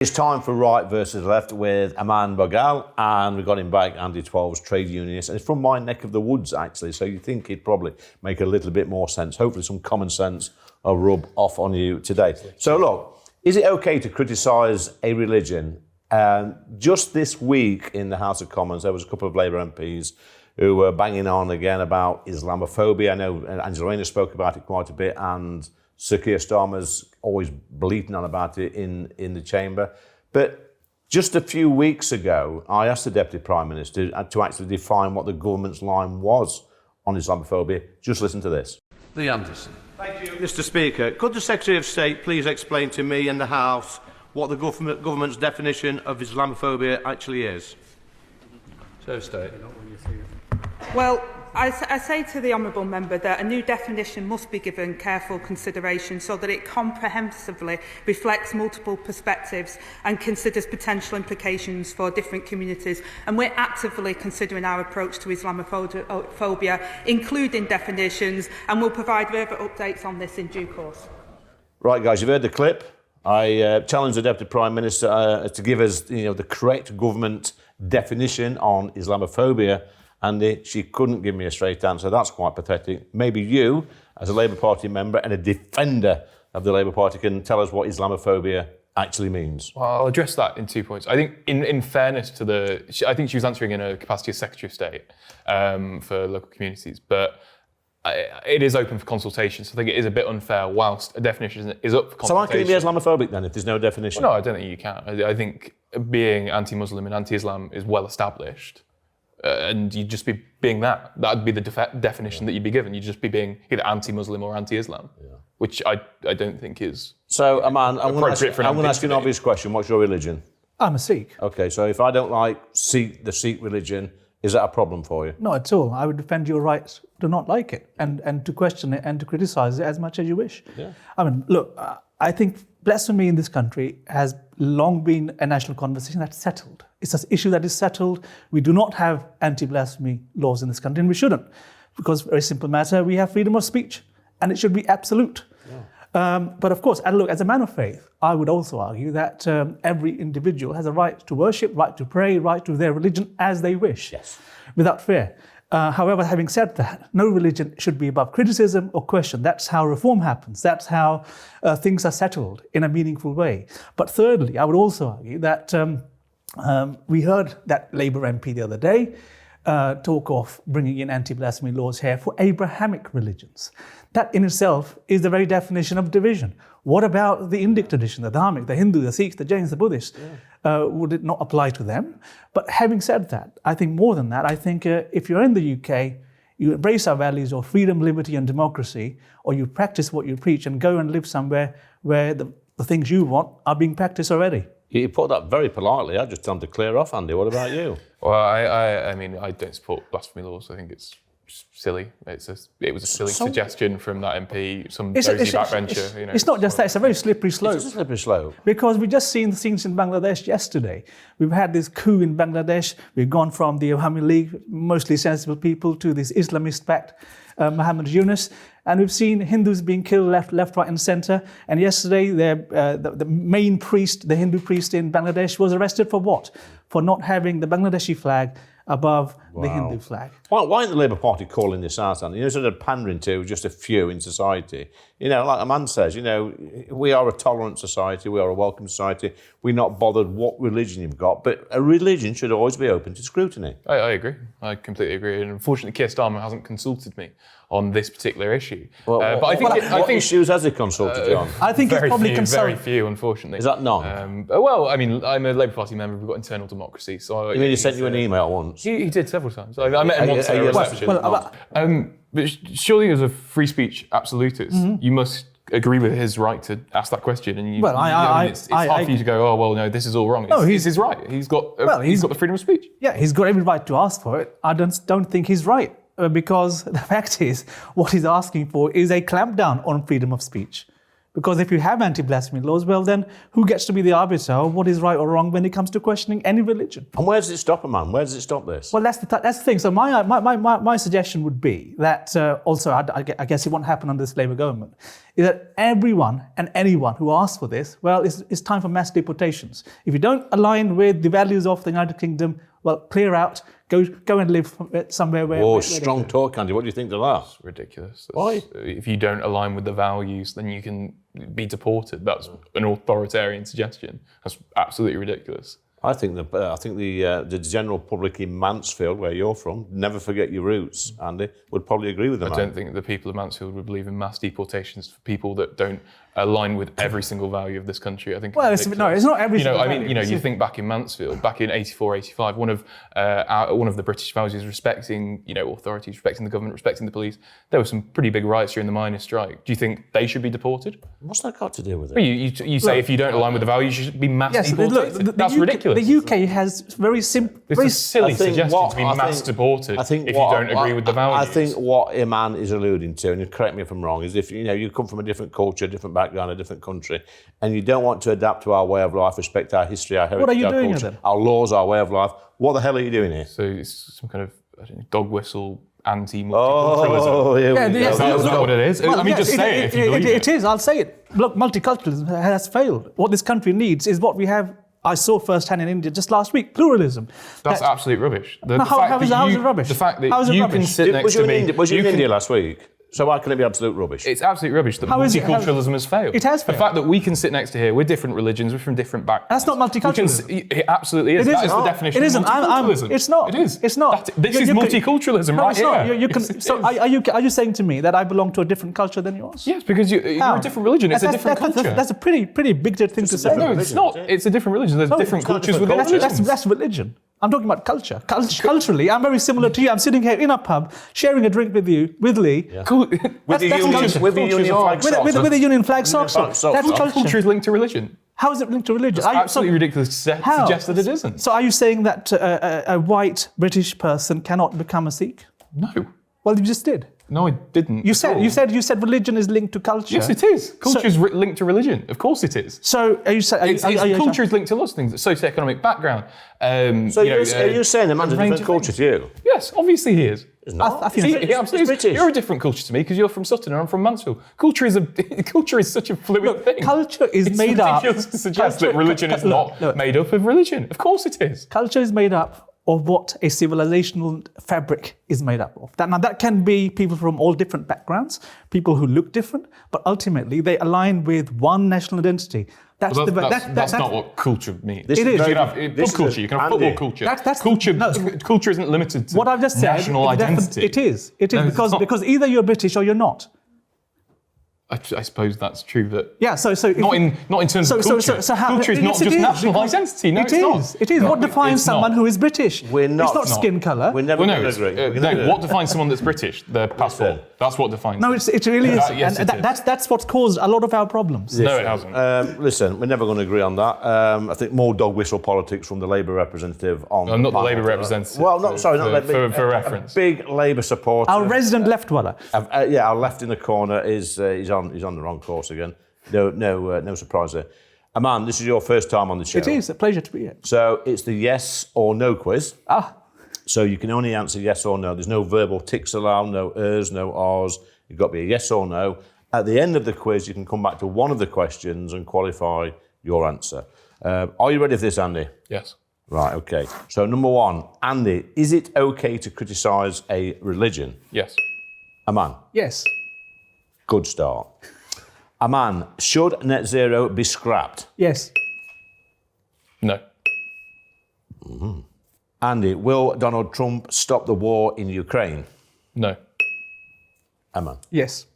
It's time for Right versus Left with Amandeep Bhogal, and we've got him back, Andy Twelves, trade unionist, and it's from my neck of the woods, actually, so you think he'd probably make a little bit more sense. Hopefully some common sense will rub off on you today. So look, is it okay to criticise a religion? Just this week in the House of Commons, there was a couple of Labour MPs who were banging on again about Islamophobia. I know Angela Rayner spoke about it quite a bit, and Sir Keir Starmer's always bleating on about it in the chamber. But just a few weeks ago, I asked the Deputy Prime Minister to actually define what the government's line was on Islamophobia. Just listen to this. Lee Anderson. Thank you, Mr. Speaker. Could the Secretary of State please explain to me and the House what the government's definition of Islamophobia actually is? Secretary of State. Well, I say to the honourable member that a new definition must be given careful consideration so that it comprehensively reflects multiple perspectives and considers potential implications for different communities. And we're actively considering our approach to Islamophobia, including definitions, and we'll provide further updates on this in due course. Right, guys, you've heard the clip. I challenge the Deputy Prime Minister to give us, the correct government definition on Islamophobia. And she couldn't give me a straight answer. That's quite pathetic. Maybe you, as a Labour Party member and a defender of the Labour Party, can tell us what Islamophobia actually means. Well, I'll address that in 2 points. I think, in fairness to I think she was answering in her capacity as Secretary of State for local communities, but it is open for consultation, so I think it is a bit unfair whilst a definition is up for consultation. So how can it be Islamophobic then if there's no definition? Well, no, I don't think you can. I think being anti-Muslim and anti-Islam is well established. And you'd just be being that. That'd be the definition that you'd be given. You'd just be being either anti-Muslim or anti-Islam, which I don't think is. So, Aman, I'm going to ask you an obvious question. What's your religion? I'm a Sikh. Okay, so if I don't like the Sikh religion, is that a problem for you? Not at all. I would defend your rights to not like it and to question it and to criticise it as much as you wish. Yeah. I mean, look, I think blasphemy in this country has long been a national conversation that's settled. It's an issue that is settled. We do not have anti-blasphemy laws in this country, and we shouldn't, because very simple matter, we have freedom of speech, and it should be absolute. Yeah. But of course, as a man of faith, I would also argue that every individual has a right to worship, right to pray, right to their religion as they wish, without fear. However, having said that, no religion should be above criticism or question. That's how reform happens. That's how things are settled in a meaningful way. But thirdly, I would also argue that we heard that Labour MP the other day talk of bringing in anti-blasphemy laws here for Abrahamic religions. That in itself is the very definition of division. What about the Indic tradition, the Dharmic, the Hindu, the Sikhs, the Jains, the Buddhists? Would it not apply to them? But having said that, I think more than that, I think if you're in the UK, you embrace our values of freedom, liberty and democracy, or you practice what you preach and go and live somewhere where the things you want are being practiced already. You put that very politely. I just tell them to clear off, Andy. What about you? Well, I mean, I don't support blasphemy laws. I think it's silly. It was a silly suggestion from that MP, some dozy backbencher. It's not just that, it's a very slippery slope. It's a slippery slope. Because we've just seen the scenes in Bangladesh yesterday. We've had this coup in Bangladesh. We've gone from the Awami League, mostly sensible people, to this Islamist-backed Muhammad Yunus. And we've seen Hindus being killed left, right and centre. And yesterday, the main priest, the Hindu priest in Bangladesh, was arrested for what? For not having the Bangladeshi flag above the Hindu flag. Why isn't the Labour Party calling this out, Andy? Sort of pandering to just a few in society. Like a man says, we are a tolerant society, we are a welcome society. We're not bothered what religion you've got, but a religion should always be open to scrutiny. I agree. I completely agree. And unfortunately, Keir Starmer hasn't consulted me on this particular issue. But I think what issues has he consulted you on? I think it's probably very few, unfortunately. Is that none? Well, I mean, I'm a Labour Party member. We've got internal democracy. So you mean he sent you an email once? He did several times. I met him once at a reception. But surely, as a free speech absolutist, you must agree with his right to ask that question. And it's hard for you to go, oh well, no, this is all wrong. It's his right. He's got the freedom of speech. Yeah, he's got every right to ask for it. I don't think he's right. Because the fact is, what he's asking for is a clampdown on freedom of speech. Because if you have anti-blasphemy laws, well then, who gets to be the arbiter of what is right or wrong when it comes to questioning any religion? And where does it stop, man? Where does it stop this? Well, that's the thing. So my suggestion would be that, also, I guess it won't happen under this Labour government, is that everyone and anyone who asks for this, well, it's time for mass deportations. If you don't align with the values of the United Kingdom, well, clear out, go and live somewhere where... Oh, strong talk, Andy. What do you think of that? It's ridiculous. Why? If you don't align with the values, then you can be deported. That's an authoritarian suggestion. That's absolutely ridiculous. I think the general public in Mansfield, where you're from, never forget your roots, Andy, would probably agree with them. I don't think the people of Mansfield would believe in mass deportations for people that don't align with every single value of this country. I think. Well, it's not every. You think back in Mansfield, back in 84, 85, one of the British values is respecting, authorities, respecting the government, respecting the police. There were some pretty big riots during the miners' strike. Do you think they should be deported? What's that got to do with it? Well, you say if you don't align with the values, you should be mass deported. That's ridiculous. The UK has very simple. It's a silly suggestion to be mass deported if you don't agree with the values. I think what Iman is alluding to, and correct me if I'm wrong, is if you come from a different culture, a different background, a different country, and you don't want to adapt to our way of life, respect our history, our heritage, what are you our doing culture, then? our laws, our way of life. What the hell are you doing here? So it's some kind of dog whistle anti-multiculturalism. Oh, Is that what it is? Well, just say it if you believe it. It is. I'll say it. Look, multiculturalism has failed. What this country needs is what we have. I saw firsthand in India just last week, pluralism. That's absolute rubbish. How is it rubbish? The fact that you can sit next to me... Was you in India last week? So why can it be absolute rubbish? It's absolute rubbish that multiculturalism has failed. It has failed. The fact that we can sit next to here, we're different religions, we're from different backgrounds. That's not multiculturalism. It absolutely is. That is the definition of multiculturalism. It's not. It is. It's not. This is multiculturalism right here. So are you saying to me that I belong to a different culture than yours? Yes, because you're a different religion. It's a different culture. That's a pretty big thing to say. No, it's not. It's a different religion. There's different cultures within religions. That's religion. I'm talking about culture. Culturally, I'm very similar to you. I'm sitting here in a pub, sharing a drink with you, with Lee. Yeah. With the Union flag socks on. That's culture. Culture is linked to religion. How is it linked to religion? It's absolutely ridiculous to suggest that it isn't. So are you saying that a white British person cannot become a Sikh? No. Well, you just did. No, I didn't. You said religion is linked to culture. Yes, it is. Culture is linked to religion. Of course, it is. So are you saying culture is linked to lots of things? Socioeconomic background. Are you saying the man's a different culture to you? Yes, obviously he is. He's not. I think He absolutely is. British. You're a different culture to me because you're from Sutton and I'm from Mansfield. Culture is such a fluid thing. Culture is made up. It's ridiculous to suggest that religion is not made up of religion. Of course it is. Culture is made up of what a civilizational fabric is made up of. Now that can be people from all different backgrounds, people who look different, but ultimately they align with one national identity. That's not what culture means. It is. You can have pub culture, you can have football culture. Culture isn't limited to what I've just said, national identity. It is because either you're British or you're not. I suppose that's true. That not in terms of culture. Culture is not just national identity. No, it is. What defines someone who is British? We're not. It's not skin colour. We're never going to agree. What defines someone that's British? Their passport. That's what defines. No, it really is. Yes, and that's what's caused a lot of our problems. No, it hasn't. Listen, we're never going to agree on that. I think more dog whistle politics from the Labour representative on. I'm not the Labour representative. Well, not Labour. For reference. Big Labour supporter. Our resident left dweller. Our left in the corner is he's on the wrong course again. No surprise there. Aman, this is your first time on the show. It is a pleasure to be here. So it's the yes or no quiz. So you can only answer yes or no. There's no verbal ticks allowed, no ers, no ahs. You've got to be a yes or no. At the end of the quiz, you can come back to one of the questions and qualify your answer. Are you ready for this, Andy? Yes. Right, okay. So number one, Andy, is it okay to criticise a religion? Yes. Aman? Yes. Good start. Aman, should net zero be scrapped? Yes. No. Mm-hmm. Andy, will Donald Trump stop the war in Ukraine? No. Aman? Yes.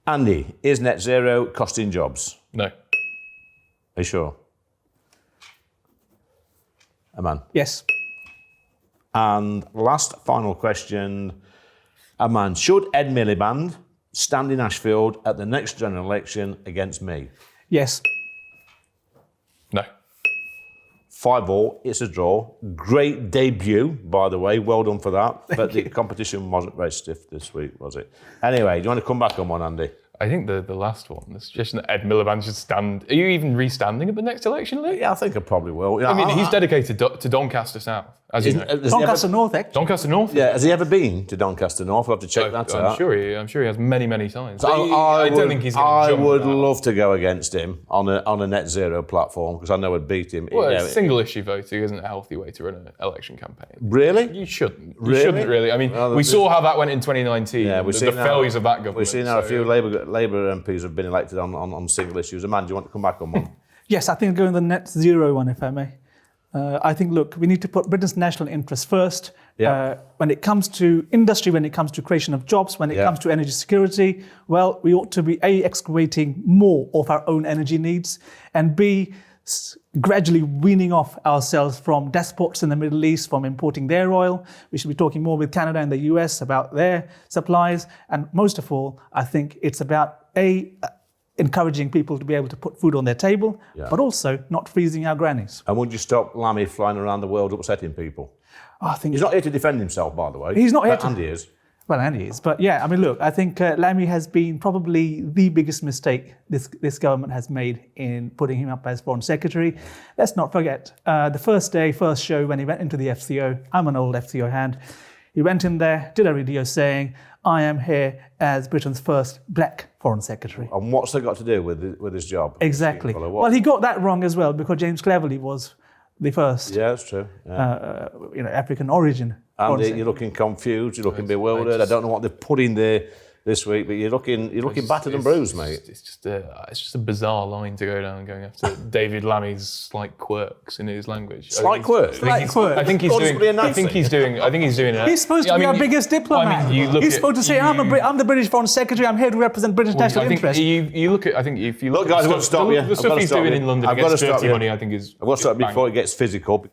Andy, is net zero costing jobs? No. Are you sure? Aman? Yes. And last final question. Aman, should Ed Miliband stand in Ashfield at the next general election against me? Yes. No. 5-5, it's a draw. Great debut, by the way. Well done for that. But the competition wasn't very stiff this week, was it? Anyway, do you want to come back on one, Andy? I think the last one, the suggestion that Ed Miliband should stand. Are you even re-standing at the next election, Lee? Yeah, I think I probably will. I mean, he's dedicated to Doncaster South. as you know. Doncaster North, actually. Doncaster North? Yeah, has he ever been to Doncaster North? I'll have to check that out. I'm sure he has many, many times. So I don't think he's going to jump. I would love to go against him on a net zero platform because I know I'd beat him. Well, single issue voting isn't a healthy way to run an election campaign. Really? You shouldn't. Really? You shouldn't really. I mean, we saw how that went in 2019. Yeah, the failures of that government. We've seen how a few Labour MPs have been elected on single issues. Amanda, do you want to come back on one? Yes, I think going the net zero one, if I may. I think, look, we need to put Britain's national interests first. Yeah. When it comes to industry, when it comes to creation of jobs, when it comes to energy security, well, we ought to be A, excavating more of our own energy needs, and B, gradually weaning off ourselves from despots in the Middle East, from importing their oil. We should be talking more with Canada and the US about their supplies. And most of all, I think it's about A, encouraging people to be able to put food on their table, but also not freezing our grannies. And would you stop Lammy flying around the world upsetting people? I think he's not here to defend himself, by the way. He's not here Andy is. Well, Andy is. But yeah, I mean, look, I think Lammy has been probably the biggest mistake this government has made in putting him up as Foreign Secretary. Let's not forget, the first show when he went into the FCO, I'm an old FCO hand, he went in there, did a video saying, I am here as Britain's first black Foreign Secretary. And what's that got to do with his job? Exactly. Well, he got that wrong as well because James Cleverly was the first. Yeah, that's true. Yeah. African origin. And you're looking confused, you're looking bewildered. I don't know what they've put in there this week, but you're looking battered and bruised, mate. It's just a bizarre line to go down going after David Lammy's slight quirks in his language. Slight quirks? I think he's doing. He's supposed to be our biggest diplomat. I mean, he's supposed to say, I'm the British Foreign Secretary, I'm here to represent British national interests. You look at, I think if you look guys, I've got to stop you. The stuff he's doing in London against dirty money, I think is... I've got to stop before it gets physical.